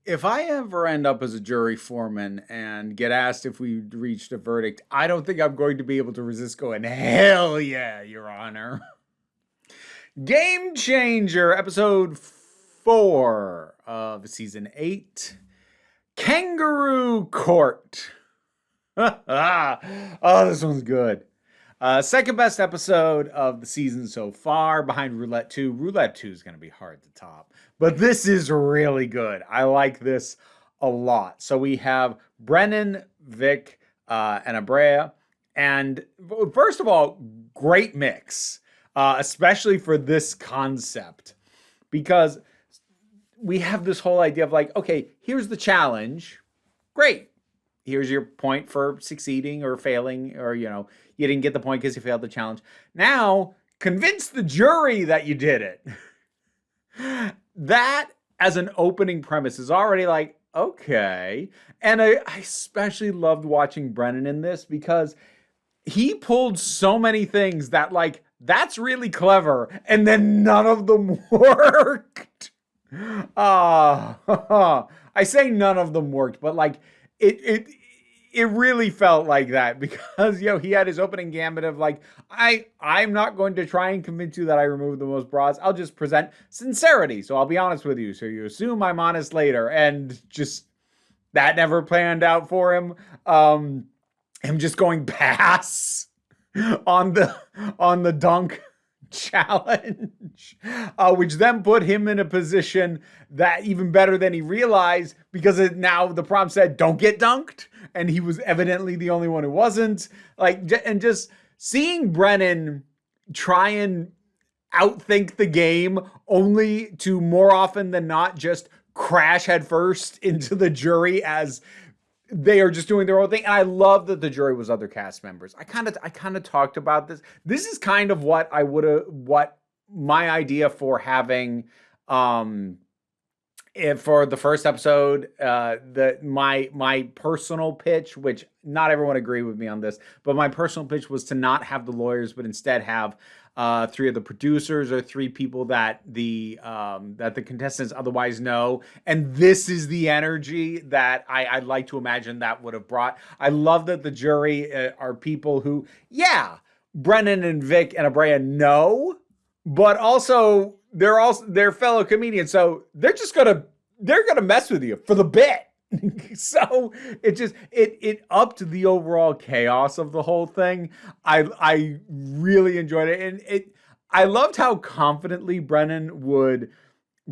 If I ever end up as a jury foreman and get asked if we reached a verdict, I don't think I'm going to be able to resist going, hell yeah, Your Honor. Game Changer, episode 4 of season 8, Kangaroo Court. Oh, this one's good. Second best episode of the season so far, behind Roulette 2. Roulette 2 is going to be hard to top, but this is really good. I like this a lot. So we have Brennan, Vic, and Abrea. And first of all, great mix, especially for this concept, because we have this whole idea of like, okay, here's the challenge. Great. Here's your point for succeeding or failing, or, you didn't get the point because you failed the challenge. Now, convince the jury that you did it. That, as an opening premise, is already like, okay. And I especially loved watching Brennan in this because he pulled so many things that, like, that's really clever, and then none of them worked. I say none of them worked, but, like, it really felt like that because, he had his opening gambit of like, I'm not going to try and convince you that I removed the most bras. I'll just present sincerity. So I'll be honest with you. So you assume I'm honest later. And just that never planned out for him. Him just going pass on the dunk challenge, which then put him in a position that even better than he realized, because now the prompt said don't get dunked, and he was evidently the only one who wasn't. And just seeing Brennan try and outthink the game, only to more often than not just crash headfirst into the jury as they are just doing their own thing. And I love that the jury was other cast members. I kind of talked about this. This is kind of what my idea for having, for the first episode, my personal pitch, which not everyone agreed with me on this, but my personal pitch was to not have the lawyers, but instead have 3 of the producers or 3 people that the contestants otherwise know. And this is the energy that I'd like to imagine that would have brought. I love that the jury are people who, Brennan and Vic and Abrea know, but also they're fellow comedians, so they're gonna mess with you for the bit. So it upped the overall chaos of the whole thing. I really enjoyed it, and I loved how confidently Brennan would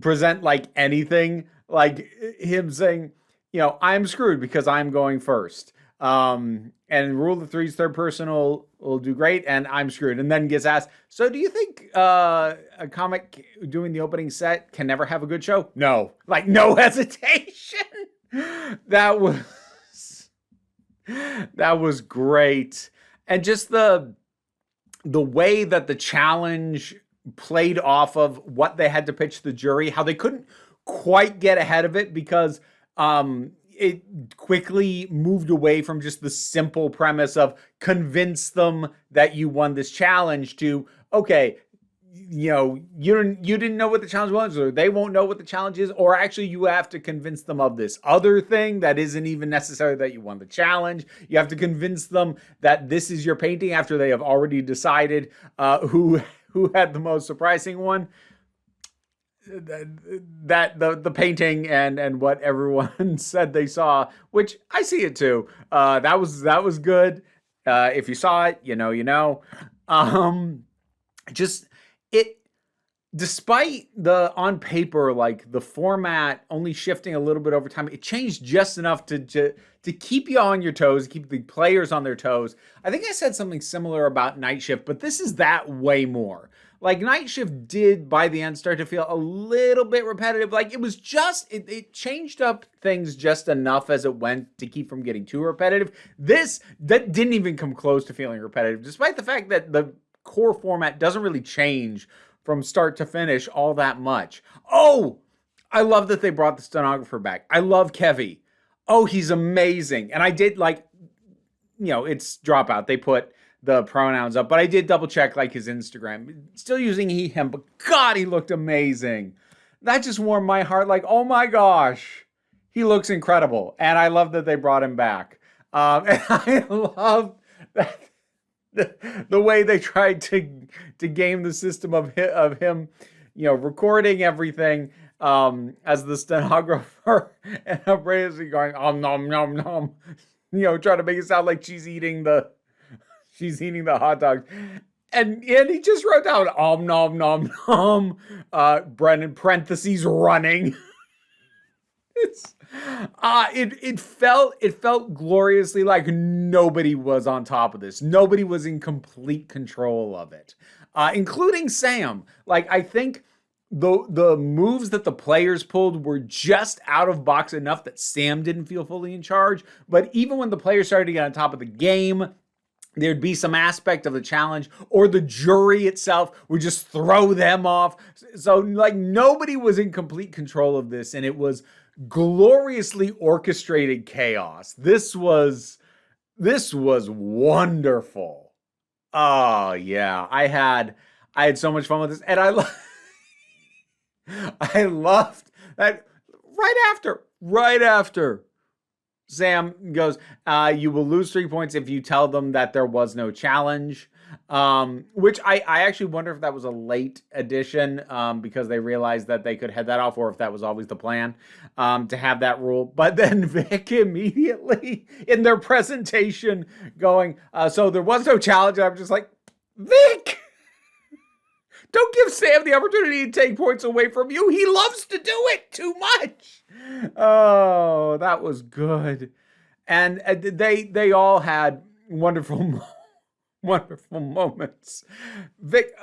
present like anything, like him saying, I'm screwed because I'm going first. And rule of three's third person will do great, and I'm screwed. And then gets asked, so do you think a comic doing the opening set can never have a good show? No. Like, no hesitation. That was great. And just the way that the challenge played off of what they had to pitch the jury, how they couldn't quite get ahead of it because it quickly moved away from just the simple premise of convince them that you won this challenge to, okay, you didn't know what the challenge was, or they won't know what the challenge is, or actually you have to convince them of this other thing that isn't even necessary that you won the challenge. You have to convince them that this is your painting after they have already decided who had the most surprising one. That the painting and what everyone said they saw, which I see it too. That was good. If you saw it, you know. Just it, despite the on paper, like the format only shifting a little bit over time, it changed just enough to keep you on your toes, keep the players on their toes. I think I said something similar about Night Shift, but this is that way more. Like, Night Shift did, by the end, start to feel a little bit repetitive. Like, it was just, it changed up things just enough as it went to keep from getting too repetitive. That didn't even come close to feeling repetitive, despite the fact that the core format doesn't really change from start to finish all that much. Oh, I love that they brought the stenographer back. I love Kevy. Oh, he's amazing. And I did, like, it's Dropout. They put the pronouns up, but I did double check like his Instagram, still using he, him, but God, he looked amazing. That just warmed my heart. Like, oh my gosh, he looks incredible, and I love that they brought him back. And I love that the way they tried to game the system of him, recording everything as the stenographer, and basically going nom nom nom, trying to make it sound like she's eating the hot dog. And he just wrote down nom nom nom, Brennan parentheses running. It felt gloriously like nobody was on top of this. Nobody was in complete control of it, including Sam. Like, I think the moves that the players pulled were just out of box enough that Sam didn't feel fully in charge. But even when the players started to get on top of the game, there'd be some aspect of the challenge, or the jury itself would just throw them off. So, like, nobody was in complete control of this, and it was gloriously orchestrated chaos. This was wonderful. Oh yeah, I had so much fun with this, and I loved that right after Sam goes, you will lose 3 points if you tell them that there was no challenge. Which I actually wonder if that was a late addition, because they realized that they could head that off, or if that was always the plan, to have that rule. But then Vic immediately in their presentation going, so there was no challenge. I'm just like, Vic, don't give Sam the opportunity to take points away from you. He loves to do it too much. Oh, that was good. And they all had wonderful moments. Vic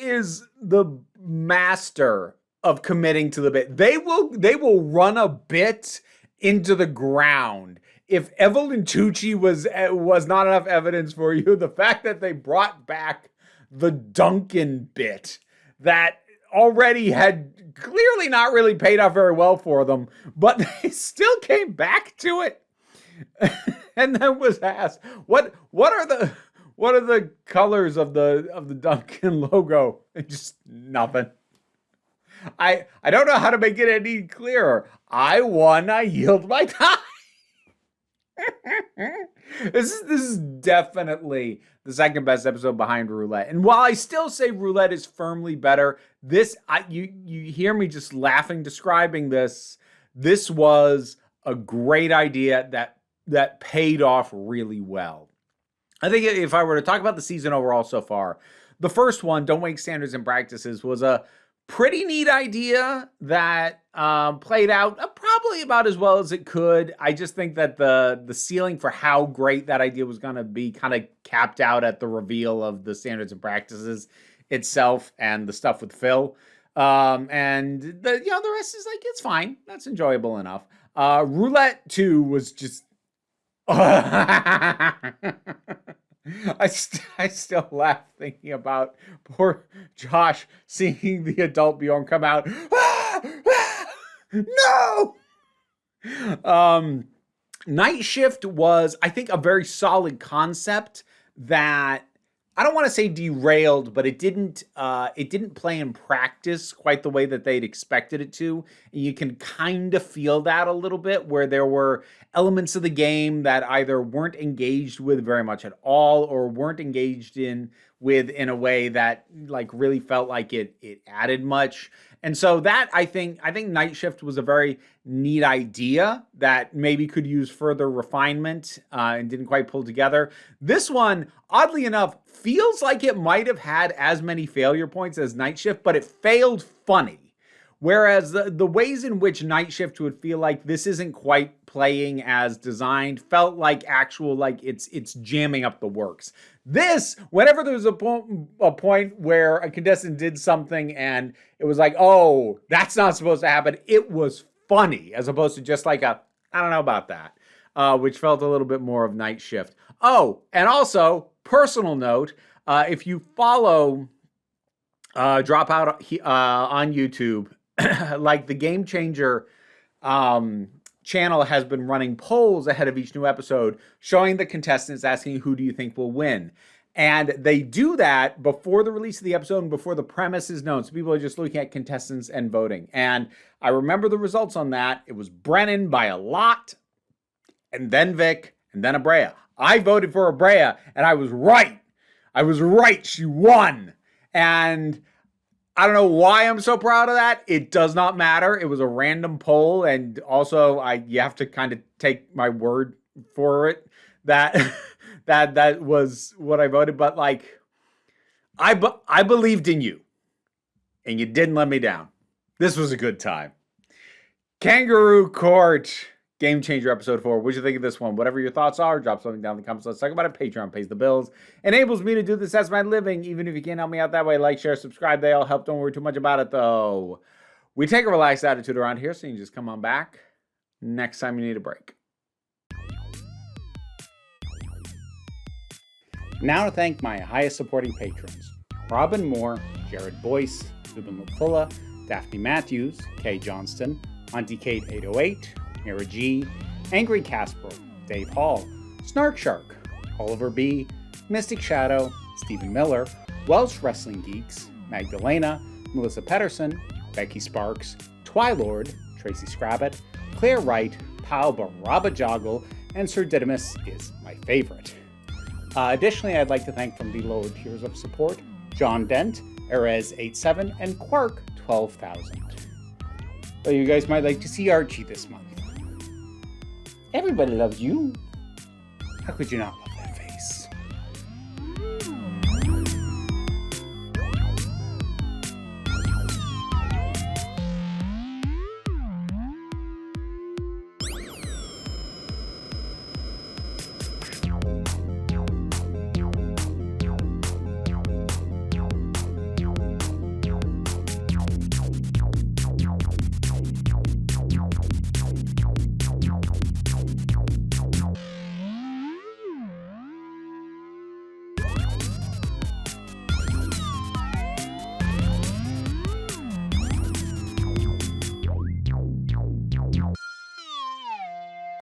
is the master of committing to the bit. They will run a bit into the ground. If Evelyn Tucci was not enough evidence for you, the fact that they brought back the Duncan bit that already had clearly not really paid off very well for them, but they still came back to it. And then was asked, what are the colors of the Duncan logo? Just nothing. I don't know how to make it any clearer. I won. I yield my time. This is definitely the second best episode behind Roulette. And while I still say Roulette is firmly better, you hear me just laughing describing this. This was a great idea that paid off really well. I think if I were to talk about the season overall so far, the first one, Don't Wake Standards and Practices, was a pretty neat idea that played out probably about as well as it could. I just think that the ceiling for how great that idea was going to be kind of capped out at the reveal of the Standards and Practices itself and the stuff with Phil. And the rest is like, it's fine. That's enjoyable enough. Roulette 2 was just... I still laugh thinking about poor Josh seeing the adult Bjorn come out. No! Night Shift was, I think, a very solid concept that I don't want to say derailed, but it didn't play in practice quite the way that they'd expected it to. And you can kind of feel that a little bit, where there were elements of the game that either weren't engaged with very much at all, or weren't engaged with in a way that like really felt like it added much. And so that I think Night Shift was a very neat idea that maybe could use further refinement and didn't quite pull together. This one, oddly enough, feels like it might have had as many failure points as Night Shift, but it failed funny. Whereas the ways in which Night Shift would feel like this isn't quite playing as designed felt like actual, like it's jamming up the works. This, whenever there was a point where a contestant did something and it was like, oh, that's not supposed to happen, it was funny, as opposed to just like I don't know about that, which felt a little bit more of Night Shift. Oh, and also, personal note, if you follow Dropout on YouTube, like the Game Changer channel has been running polls ahead of each new episode, showing the contestants asking, who do you think will win? And they do that before the release of the episode and before the premise is known. So people are just looking at contestants and voting. And I remember the results on that. It was Brennan by a lot, and then Vic, and then Abrea. I voted for Abrea, and I was right. I was right. She won. And I don't know why I'm so proud of that. It does not matter. It was a random poll. And also, you have to kind of take my word for it that that was what I voted. But like, I believed in you, and you didn't let me down. This was a good time. Kangaroo Court, Game Changer episode 4. What'd you think of this one? Whatever your thoughts are, drop something down in the comments. Let's talk about it. Patreon pays the bills, enables me to do this as my living. Even if you can't help me out that way, like, share, subscribe. They all help. Don't worry too much about it, though. We take a relaxed attitude around here, so you can just come on back next time you need a break. Now to thank my highest supporting patrons: Robin Moore, Jared Boyce, Ruben Lafula, Daphne Matthews, Kay Johnston, Auntie Kate 808, Mira G, Angry Casper, Dave Hall, Snark Shark, Oliver B, Mystic Shadow, Stephen Miller, Welsh Wrestling Geeks, Magdalena, Melissa Pedersen, Becky Sparks, Twilord, Tracy Scrabbit, Claire Wright, Pal Baraba Joggle, and Sir Didymus is my favorite. Additionally, I'd like to thank from the lower tiers of support, John Dent, Erez87, and Quark 12,000. But you guys might like to see Archie this month. Everybody loves you. How could you not love